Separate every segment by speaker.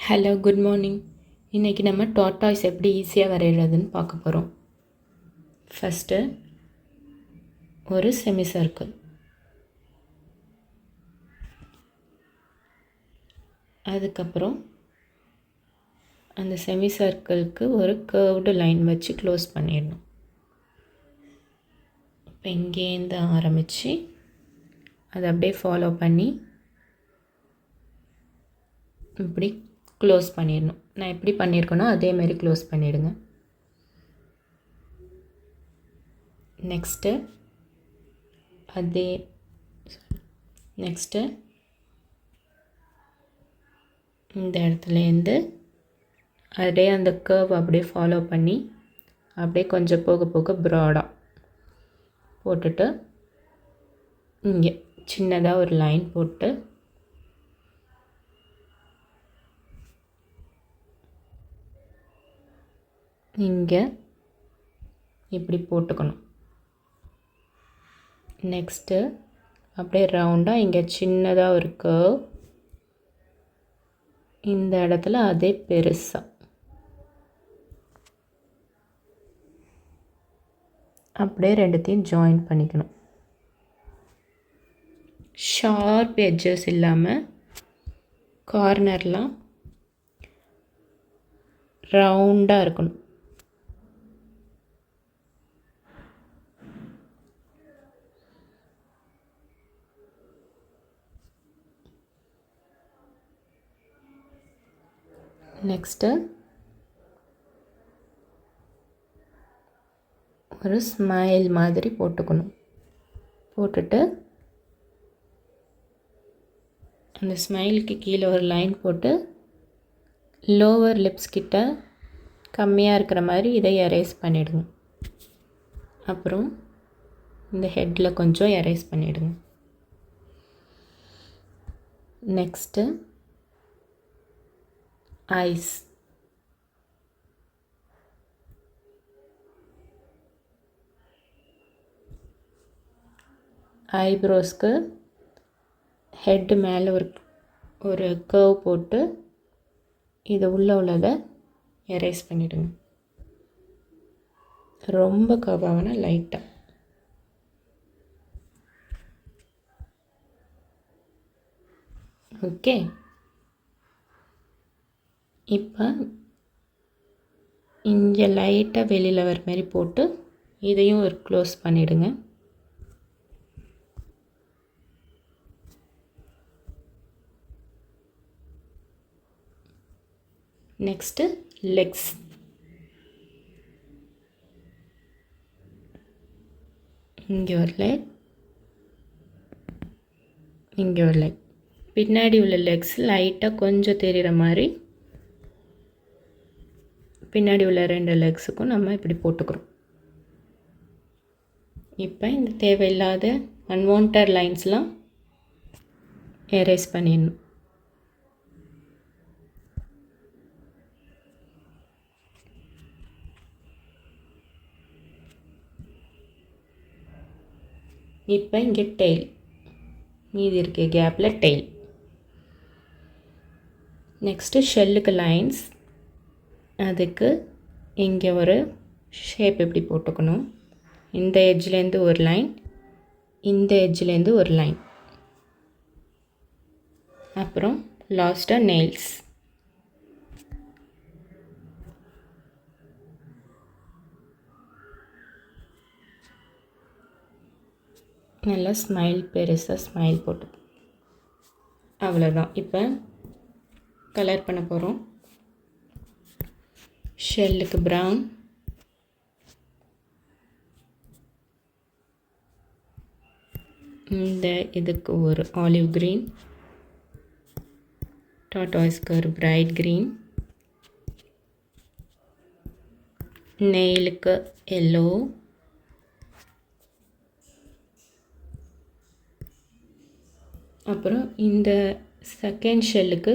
Speaker 1: Hello, good morning. இன்றைக்கி நம்ம tortoise எப்படி ஈஸியாக வரைகிறதுன்னு பார்க்க போகிறோம். ஃபஸ்ட்டு ஒரு செமி சர்க்கிள், அதுக்கப்புறம் அந்த செமி சர்க்கிளுக்கு ஒரு கர்வ்டு லைன் வச்சு க்ளோஸ் பண்ணிடணும். இப்போ இங்கேருந்து ஆரம்பித்து அதை அப்படியே ஃபாலோ பண்ணி இப்படி க்ளோஸ் பண்ணிடணும். நான் எப்படி பண்ணியிருக்கேனோ அதேமாரி க்ளோஸ் பண்ணிவிடுங்க. நெக்ஸ்ட்டு இந்த இடத்துலேருந்து அப்படியே அந்த கர்வ் அப்படியே ஃபாலோ பண்ணி அப்படியே கொஞ்சம் போக போக ப்ராடாக போட்டுட்டு இங்கே சின்னதாக ஒரு லைன் போட்டு இங்கே இப்படி போட்டுக்கணும். நெக்ஸ்ட்டு அப்படியே ரவுண்டாக இங்கே சின்னதாக ஒரு கர்வ், இந்த இடத்துல அதே பெருசாக அப்படியே ரெண்டுத்தையும் ஜாயின் பண்ணிக்கணும். ஷார்ப் எட்ஜஸ் இல்லாமல் கார்னர்லாம் ரவுண்டாக இருக்கணும். நெக்ஸ்ட்டு ஒரு ஸ்மைல் மாதிரி போட்டுக்கணும். போட்டுட்டு அந்த ஸ்மைலுக்கு கீழே ஒரு லைன் போட்டு லோவர் லிப்ஸ் கிட்ட கம்மியாக இருக்கிற மாதிரி இதை எரேஸ் பண்ணிவிடுங்க. அப்புறம் இந்த ஹெட்டில் கொஞ்சம் எரேஸ் பண்ணிவிடுங்க. நெக்ஸ்ட்டு ஐஸ், ஐப்ரோஸ்க்கு ஹெட்டு மேலே ஒரு கர்வ் போட்டு இது உள்ளதை எரேஸ் பண்ணிவிடுங்க. ரொம்ப கர்வாகனா லைட்டாக. ஓகே, இப்போ இங்கே லைட்டாக வெளியில் வர மாதிரி போட்டு இதையும் ஒரு க்ளோஸ் பண்ணிவிடுங்க. நெக்ஸ்ட்டு லெக்ஸ், இங்கே ஒரு லெக், இங்கே ஒரு லெக். பின்னாடி உள்ள லெக்ஸ் லைட்டாக கொஞ்சம் தெரிகிற மாதிரி பின்னாடி உள்ள 2 லெக்ஸுக்கும் நம்ம இப்படி போட்டுக்கிறோம். இப்போ இந்த தேவையில்லாத அன்வான்ட் லைன்ஸ்லாம் எரேஸ் பண்ணிடணும். இப்போ இங்கே டெய்ல், மீதி இருக்க கேப்பில் டெய்ல். நெக்ஸ்ட்டு ஷெல்லுக்கு லைன்ஸ், அதுக்கு இங்கே ஒரு ஷேப் இப்படி போட்டுக்கணும். இந்த எட்ஜ்லேருந்து ஒரு லைன், இந்த எட்ஜ்லேருந்து ஒரு லைன், அப்புறம் லாஸ்ட்டாக நெயில்ஸ். நல்லா ஸ்மைல், பெருசாக ஸ்மைல் போட்டு அவ்வளோதான். இப்போ கலர் பண்ண போகிறோம். ஷெல்லுக்கு ப்ரவுன், இந்த இதுக்கு ஒரு ஆலிவ் க்ரீன், டாட்டாய்ஸ்க்கு ஒரு பிரைட் க்ரீன், நெயிலுக்கு எல்லோ, அப்புறம் இந்த செகண்ட் ஷெல்லுக்கு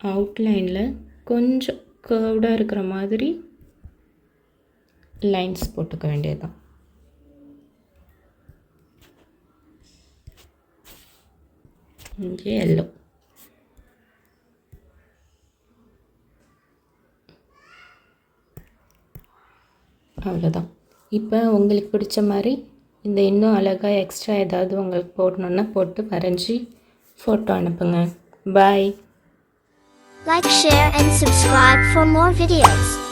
Speaker 1: அவுட்லைனில் கொஞ்சம் கர்வ்டாக இருக்கிற மாதிரி லைன்ஸ் போட்டுக்க வேண்டியது தான். இங்கே எல்லோ. அவ்வளோதான். இப்போ உங்களுக்கு பிடிச்ச மாதிரி இந்த இன்னும் அழகாக எக்ஸ்ட்ரா ஏதாவது உங்களுக்கு போடணுன்னா போட்டு வரைஞ்சி ஃபோட்டோ அனுப்புங்க. பாய்.
Speaker 2: Like, share and subscribe for more videos.